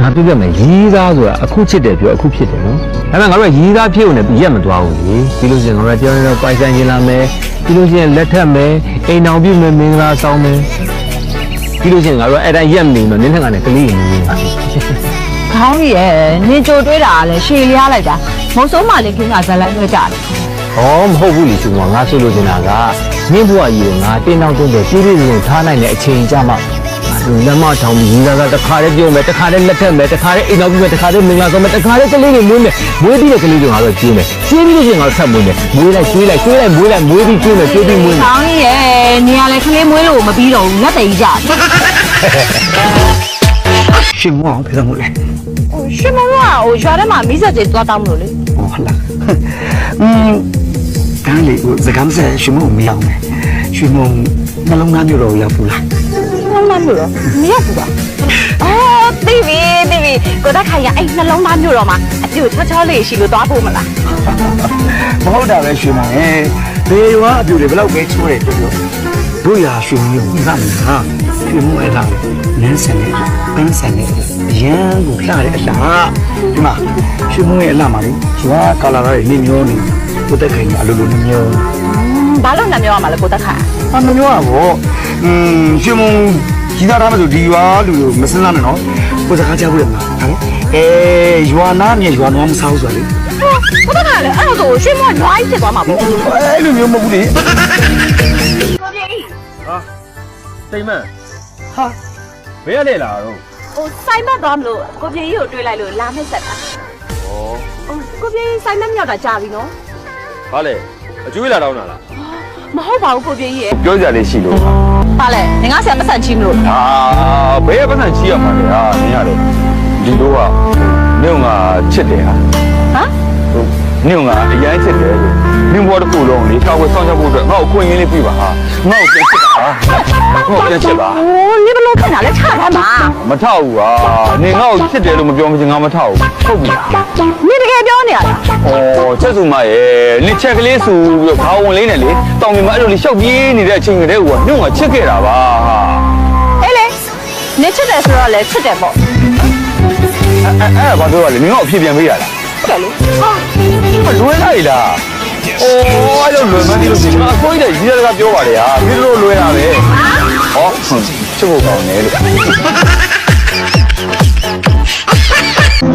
ငါပြပြမယ်ရီးသားဆိုတာအခုချစ်တယ်ပြောအခုဖြစ်တယ်နော်ဒါပေမဲ့ငါတို့ကရီးသားဖြစ်ုံနဲ့ရက်မသွားဘူးလေပြီးလို့ရှိရင်ငါတို့ပြောနေတော့ပိုင်ဆိုင်ရင်လာမယ်ပြီးလို့ရှိရင်လက်ထပ်မယ်အိမ်အောင်ပြုမယ်မင်္ဂလာဆောင်မယ်ပြီးလို့ရှိရင်ငါတို့အဲ့တိုင်းရက်မနေတော့နင်းထက်ကလည်းကလေးရင်နေပါခေါင်းရဲ့နင်ကြိုတွေးတာလည်းရှည်လျားလိုက်တာမဟုတ်ဆုံးမှလည်းခင်းကဇလန်းတွေ့ကြတယ်ဟောမဟုတ်ဘူးလေရှင်ကငါဆိုလို့နေတာကနင်းဘွားကြီးကိုငါတင်းနောက်တင်းတယ်ပြေးပြေးစုံထားနိုင်တဲ့အချိန်ကြမှာလက်မထောင်ပြီးရီးသားကတခါတည်းပြုံးမယ်တခါတည်းလက်ထက်မယ်တခါတည်းအိမ်အောင်ပြုမယ်တခါတည်းမင်္ဂလာဆောင်မယ်တခါတည်းကလေးတွေမွေးမယ်မွေးပြီးတဲ့ကလေးတွေငါတို့ကျွေးမယ်ကျွေးပြီးလို့ရှိရင်ငါတို့ထပ်မွေးမယ်မွေးလိုက်ကျွေးလိုက်ကျွေးလိုက်မွေးလိုက်မွေးပြီးကျွေးမယ်ကျွေးပြီးမွေးမယ်ခေါင်းရဲ့နင်ကလည်းကလေးမွေးလို့မပြီးတော့ဘူးလက်တည်ကြတယ်ရှင်မောင်ဘယ်လိုလဲရှင်မောင်ကရွာထဲမှာမိဆက်တွေသွားတောင်းမလို့လေဟုတ်လားကန်းလေးကိုစကားမဆက်ရှင်မောင်မရောက်မယ်ရှင်မောင်နှလုံးသားမျိုးတော့ရောက်ဘူးလားနှလုံးသားမျိုးတော့မရောက်ဘူးပါသိပြီကိုတက်ခိုင်ရအဲ့နှလုံးသားမျိုးတော့မှအပြူချောချောလေးရှိလို့သွားဖို့မလားမဟုတ်တာပဲရှင်မောင်ရဲ့ဘေးရွာအပြူတွေဘယ်လောက်ပဲချိုးတယ်ပြောတို့ရာရှင်မောင်ကိုငါ့မှာရှင်မောင်အဲ့ဒါနန်းဆန်နဲ့ပန်းဆန်နဲ့ရန်ကိုလှတဲ့အလားဒီမှာရှင်မောင်ရဲ့အလားမှာလေရွာကာလာတွေနေမျိုးနေကိုတက်ခိုင်ကအလိုလိုနေမျိုးဘာလို့နှမျောရမှာလဲကိုတက်ခိုင်နှမျောရပေါ့ရှင်မောင်ကြီးသားထားမှဆိုဒီရွာလူမစင်းလာနဲ့နော်ကိုစကားကြားဘူးလေဟာရွာနာမြေရွာနော်မစားဘူးဆိုလေကိုတက်ခိုင်လည်းအဲ့လိုဆိုရှင်မောရွာကြီးဖြစ်သွားမှာပေါ့အဲ့လိုမျိုးမဟုတ်ဘူးလေကိုပြေကြီးဟာစိတ်မဟာဘယ်ရလဲလားတော့ဆိုင်မက်သွားမလို့ကိုပြေကြီးကိုတွေးလိုက်လို့လာမဲ့ဆက်တာကိုပြေကြီးဆိုင်မက်မြောက်တာကြာပြီနော်ဟာလေအကျွေးလာတော့နာလားမဟုတ်ပါဘူးကိုပြေကြီးရဲ့ပြောကြလေးရှိလို့ဟာလေငါဆရာပတ်စံချီးမလို့ဟာဘယ်ပတ်စံချီးရမှာလဲဟာနင်ရတယ်ဒီလိုကနင့်ကချစ်တယ်ဟာနင့်ကအရန်ချစ်တယ်နင့်ဘောတစ်ခုလုံးလေးကာဝယ်ဆောင်ချက်ဖို့အတွက်ငါ့ကိုခွင့်ရင်းလေးပြပါဟာငါ့ကိုပြန်ချစ်တာငါ့ကိုပြန်ချစ်ပါနင်ဘလို့ခဏလဲချထားမှာမထောက်ဘူးဟာနင်ငါ့ကိုချစ်တယ်လို့မပြောမချင်းငါမထောက်ဘူးဟုတ်ပြီနင်တကယ်ပြောနေရလားချက်စုမရဲ့နင်ချက်ကလေးဆိုပြီးတော့ခေါင်းဝင်လေးနဲ့လေတောင်မြမအဲ့လိုလေးရှောက်ပြေးနေတဲ့အချိန်ကလေးကနင့်ကချစ်ခဲ့တာပါဟာအေးလေနင်ချစ်တယ်ဆိုတော့လေချစ်တယ်ပေါ့အဲ့ဘာပြောရလဲနင်ကအဖြစ်ပြန်ပေးရလားဟုတ်တယ်လေဟာလွယ်လိုက်လားအဲ့လိုလွယ်မှန်းဒီလိုစီမအစိုးရတဲ့ကြီးရကပြောပါလေဟာဒီလိုလွယ်တာပဲဟောချစ်ဖို့ကောင်းတယ်လို့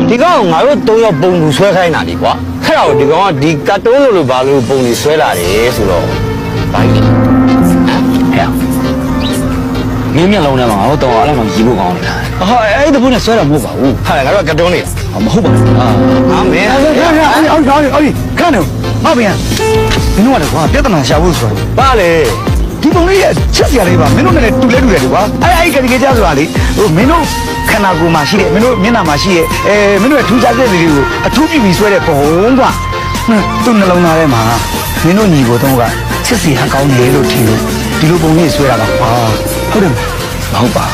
ဒီကောင်ငါတို့၃ယောက်ပုံလူဆွဲခိုင်းတာလေကွာအဲ့တော့ဒီကောင်ကဒီကတ်တုံးလို့ဘာလို့ပုံလေးဆွဲလာတယ်ဆိုတော့ဘာကြီးဟဲ့မင်းမျက်လုံးထဲမှာငါတို့တော့အဲ့လောက်ကြီးဖို့ကောင်းနေတာဟာအဲ့ဒီဘုန်းနဲ့ဆွဲတာမဟုတ်ပါဘူးဟာငါတို့ကတ်တုံးလေးမဟုတ်ပါဘူးအာမင်းဟုတ်ခဏမဗျာမင်းတို့ကကွာပြဿနာရှာဖို့ဆိုတာပါလေဒီပုံလေးရဲ့ချက်စရာလေးပါမင်းတို့နဲ့တူလဲတူတယ်ကွာအဲ့ကတကယ်ကြဆိုတာလေဟိုမင်းတို့ခန္ဓာကိုယ်မှာရှိတဲ့မင်းတို့မျက်နှာမှာရှိတဲ့မင်းတို့ရဲ့ထူးခြားတဲ့တွေကိုအထူးပြုပြီးဆွဲတဲ့ပုံကွာသူ့နှလုံးသားထဲမှာမင်းတို့ညီကိုတော့ကချစ်စီဟန်ကောင်းတယ်လို့ထင်လို့ဒီလိုပုံလေးဆွဲတာပါကွာဟုတ်တယ်မဟုတ်ပါ